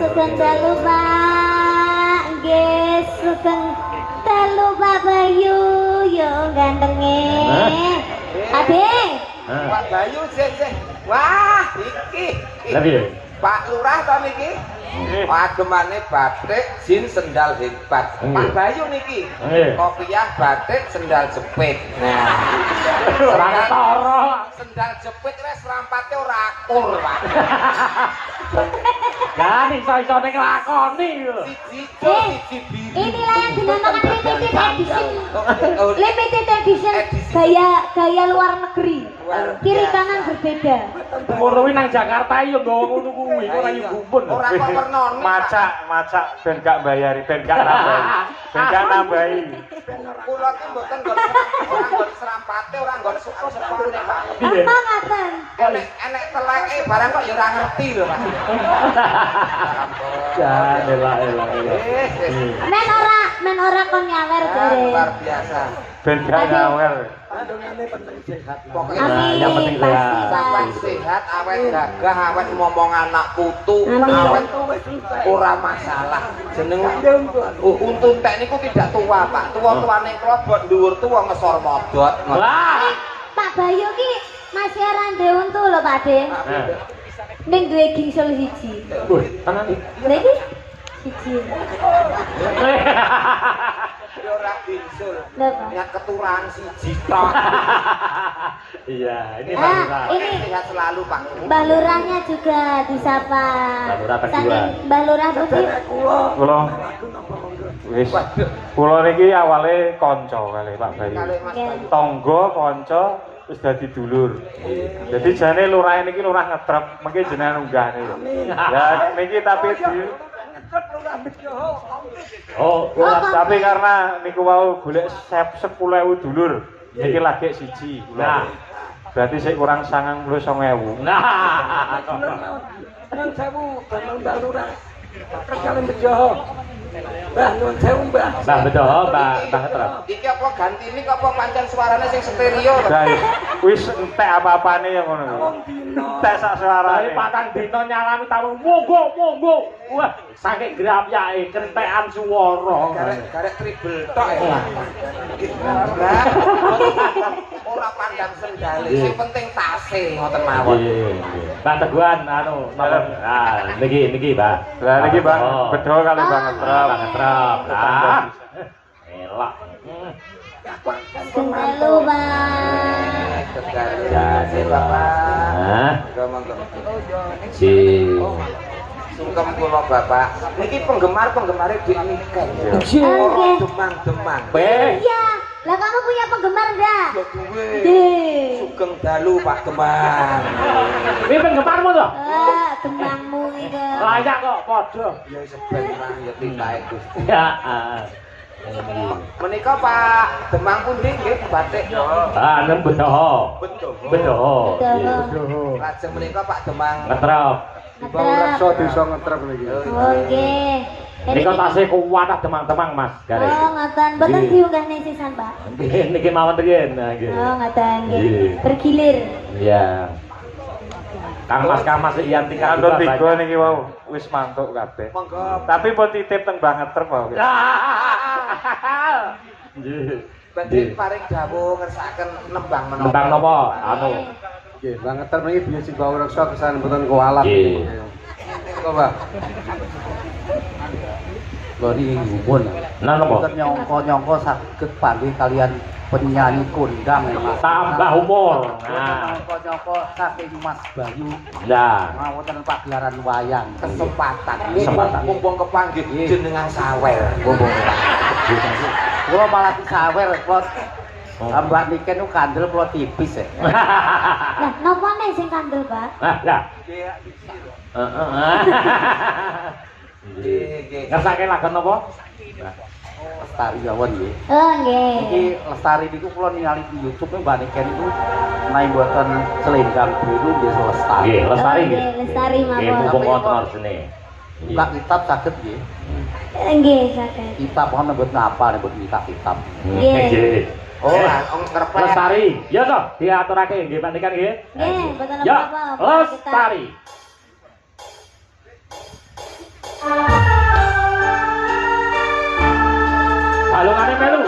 Sugeng dalu Pak, nggih sugeng dalu Pak Bayu, yo gandenge. Ade. Pak Bayu sih. Wah, iki. Pak Lurah to niki? Pagemane batik jin sendal hebat. Pak Bayu niki. Kopiah batik sendal jepit. Nah. Sendal jepit wis rampate ora akur, Pak. Kan iso-iso ning lakoni lho. Siji biru. Inilah yang dinamakan limited edition. Limited edition gaya luar negeri. Kiri kanan berbeda. Ngono kuwi nang Jakarta yo nggawa ngono kuwi, ora yo gumpun. Ora kok wernane. Macak ben gak bayari, ben gak nambahi. Kula ki mboten nggon serampate, ora nggon sepone, Pak. Apa ngaten? Enek teleke barang kok ya ora ngerti lho, Pak. Ya, elah. Men ora kon nyawer jare. Luar biasa. Ben gak nyawer. Pokoknya yang penting awet sehat, awet gagah, awet ngomong anak putu, awet ora masalah. Jeneng untu entek niku tidak tua, Pak. Tua-tuane kula bot dhuwur tuwa ngesor modot. Lah, Pak Bayu ki masih ora ndek untu lho, Pak De. Ning duwe gingsul siji. tenan iki. Lha iki siji. Ora gingsul. Lha Pak. Ya keturunan siji tok. Iya, ini Ini Sehat selalu, Pak. Mbah Lurahnya juga disapa. Mbah Lurah kedua. Saking Mbah Lurah Putih. Kula niki awale kanca kali Pak Bayu. Kali Mas Bayu. Tangga kanca wis dadi dulur. Jadi jane lurah niki lurah ngetrep, mengki jenengan unggah niku. Ya niki tapi tapi karena niku wau golek 10.000 dulur. Niki lagi siji. Nah, berarti sik kurang 99.000. nah. Nang sewu Bambang Mbak Lurah. Kalian bejoho. Mbah nuwun sewu, Mbah. Mbah bedo, Mbah Terap. Iki apa ganti ini apa pancen suarane sing stereo lho. Guys, wis entek apa-apane ya ngono. Entek sak suarane. Tapi patang dino nyalami tamu monggo. Wah, saking grapyake kentekan swara. Garek triple tok ya. Lah, ora pandang sendale, sing penting tase ngoten mawon. Mbah Teguhan anu napa? Ah, niki, Mbah. Lah niki Bang bedo kali banget Bang Terap. Lah. Elak. Selalu Bang. Jadi Bapak. Hah? Monggo. Si Sungkem kula Bapak. Niki penggemar-penggemare Dik Niken. Oke. Demang-demang. Iya. Lah kamu punya penggemar enggak? Ya duwe. Deh. Sugeng dalu Pak Demang. Ini penggemarmu toh? Demangmu itu. Layak kok padha. Ya seben lah ya titahe Gusti. Ya. Menika Pak Demang pundi nggih batik? Ah, nem bedoh. Bedoh. Lajeng menika Pak Demang Ngetrap. desa ngetrep niki. Oke. Niko tasih kuwat teman-teman Mas. Gare. Oh, ngoten. Mboten diunggah ning sisan, Pak. Niki mawon riyen. Nah, nggih. Oh, ngoten nggih. Bergilir. Iya. Kang Mas Yanti Kantor 3 niki wau wis mantuk kabeh. Monggo. Tapi pun titip teng Bang Ngetrep wau. Nggih. Badhe paring dawuh ngersakaken nembang menapa? Tentang napa? Anu. Nggih, Bang Ngetrep niki biyen sing bawa reksa kesan mboten kualat. Nggih. Coba. Lori gumun. Nah napa? Nyongko saged panggih kalian penyanyi kondang ya Mas. Tambah umur. Nah, Nyoko saking Mas Bayu. lah. Ngawonten pagelaran wayang. Kesempatan. Kesempatan. Mumpung kepanggih jenengan sawer. Kula malah disawer kok. Mbak Niken ku kandel kula tipis ya. Lah, napa nek sing kandel, Pak? Lah. Ngersake lagon apa? Lestari Yawon nggih. Nggih. Iki Lestari niku kula ningali di YouTube Mbak Niken itu naik buatan selenggang biru nggih Lestari. Nggih, Lestari nggih. Lestari Nggih, mawon. mumpung wonten arsene. Buka kitab saged nggih. Nggih, saged. Kitab kan nebut ngapa nebut kitab. Nggih. Oh, ngrepek. Lestari. Ya toh, diaturake nggih Pak Nikan nggih. Nggih, mboten Ya, apa-apa. Lestari. Balungane melu.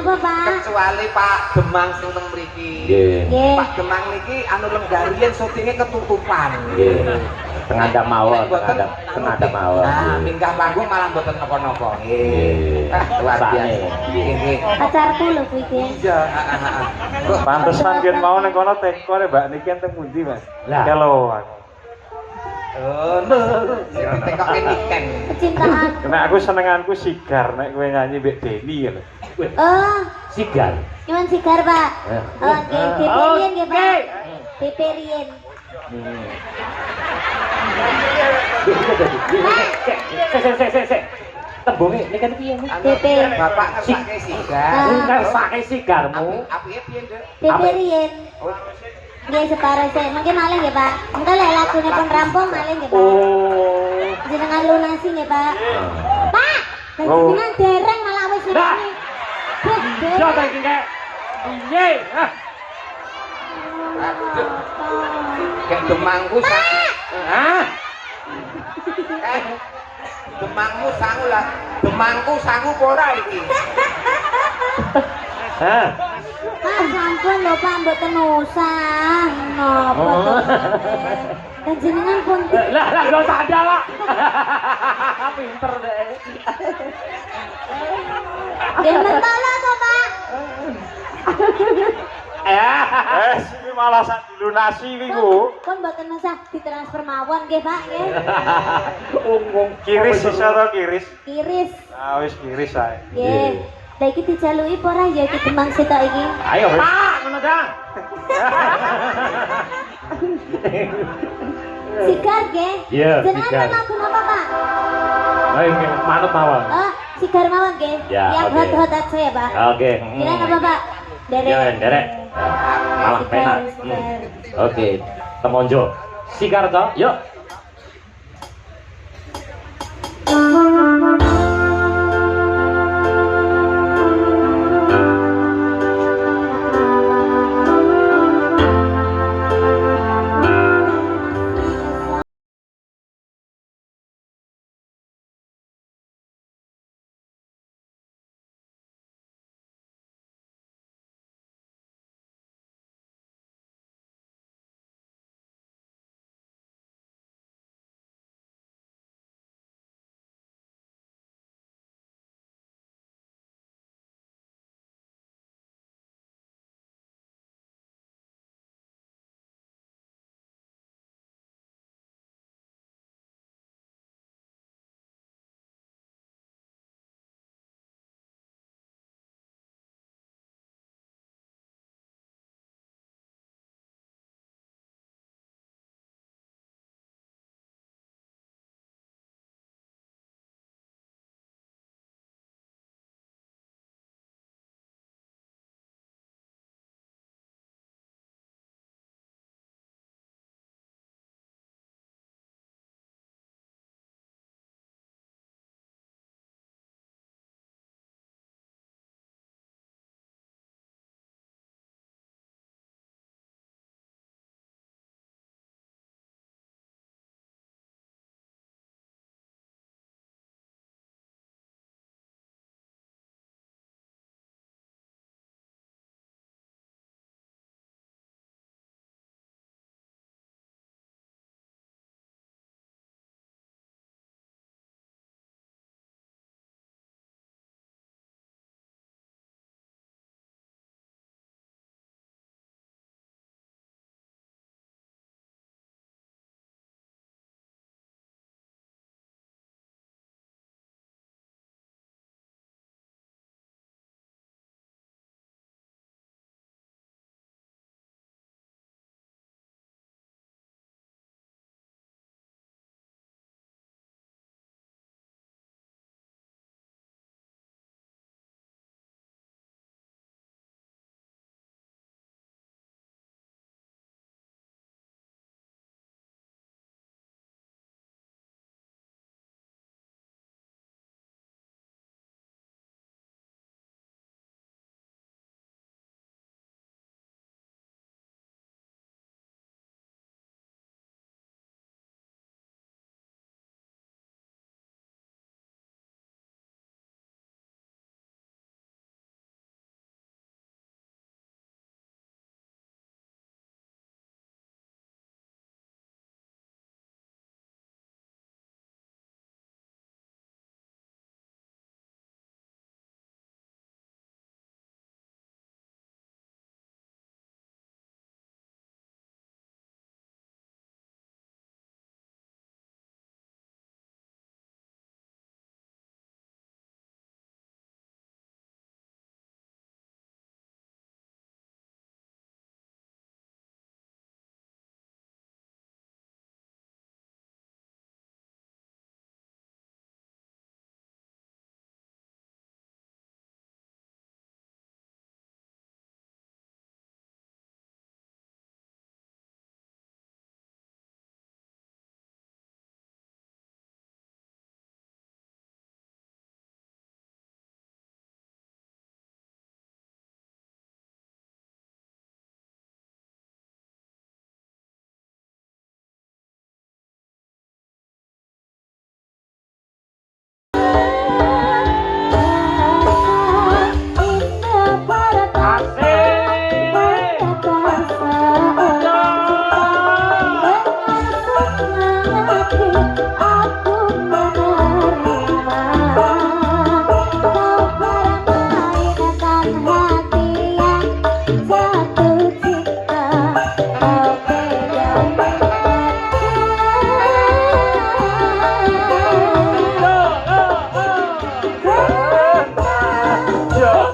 napa Pak? Kecuali Pak Demang sing teng mriki. Nggih. Pak Demang niki anu lenggarian syutinge ketutupan. Tengah mawon, tengah mawon. Nah, minggah panggung malah mboten napa-napa. Nggih. Luar biasa. Nggih. Pacarku lho kuwi iki. Iya, Pantesan yen mau ning kono tekone Mbak niki enten pundi, Mas? Lah. Kalau Tekok niken. Kecintaan. nek aku senenganku sigar nek kowe nyanyi mbek Deni ngono. Oh, Sigar. cuman sigar Pak. Oh, nggih, Diperian nggih Pak. Diperian. Sik. Tembunge niken piye? DP. Bapak ngesake sigar. Ngersake sigarmu. Apike piye, Nduk? Diperian. Nggih separo sik. Mungkin malih nggih Pak. Engko lek lagune pun rampung malih nggih Pak. Oh. Jenengan lunasi nggih Pak. Pak, jenengan dereng malah wis Nah. ngene. Yo ta iki kek. Piye? Hah. Aduh. Kayak demangku Hah? demangmu sangu lah. Demangku sangu apa ora iki? Hah? Pak sampun lho Pak mboten usah. Napa to? Dan jenengan pun Lah gak usah ada lah. Pinter deh. nggih mentolo to Pak. Iki malah sak dilunasi iki ku. Pun mboten usah ditransfer mawon nggih Pak nggih. Kiris iso to kiris. Kiris. Ah wis kiris ae. Nggih. Lah iki dijaluki apa ora ya iki Demang sitok iki? Ayo Pak, ngono dah. Sigar nggih. Iya, Jenengan sigar. lagu napa Pak? Ayo manut mawon. Oh, sigar mawon nggih. Ya, Yang oke. hot-hot aja ya Pak. Oke. Kira apa Pak? Derek. Ya, derek. Malah Sigar, penak. sigar. Oke. Temonjo. Sigar toh? Yuk.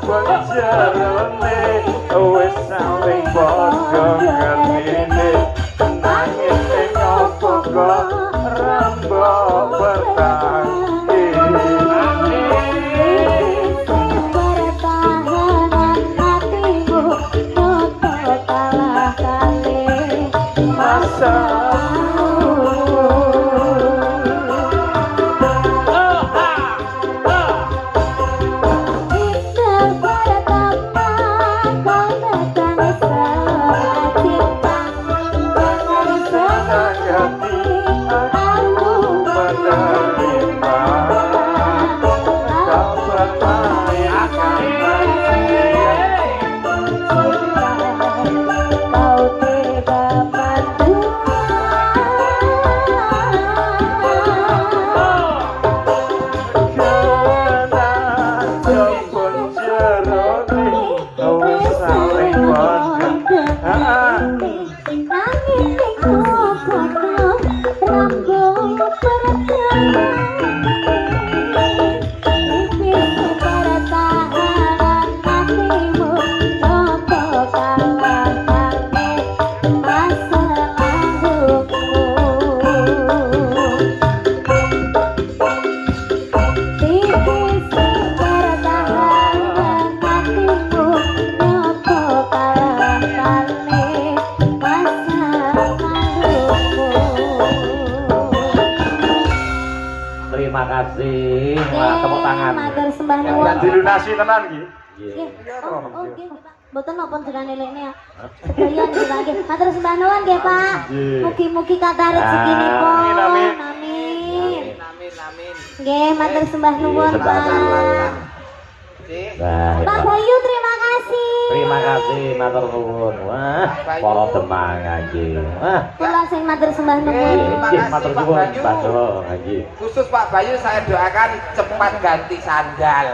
penjerone wis saling padha ngertine nanging ing apa kok rambok bertahan pertahanan hatimu noto kalah kali masa Terima kasih. Wah, tepuk tangan. Matur sembah nuwun. dilunasi tenan iki. Oke, mboten napa jenenge lekne ya. Sedayan nggih. Matur sembah nuwun nggih, Pak. Mugi-mugi kathah rezekinipun. Amin. Amin. Amin. Nggih, matur sembah nuwun, Pak. Pak Bayu, terima kasih. Terima kasih, matur nuwun. Wah, para demang nggih. Wah, Kula sing matur sembah nuwun. nggih matur nuwun, Pak Joko nggih. Khusus Pak Bayu saya doakan cepat ganti sandal.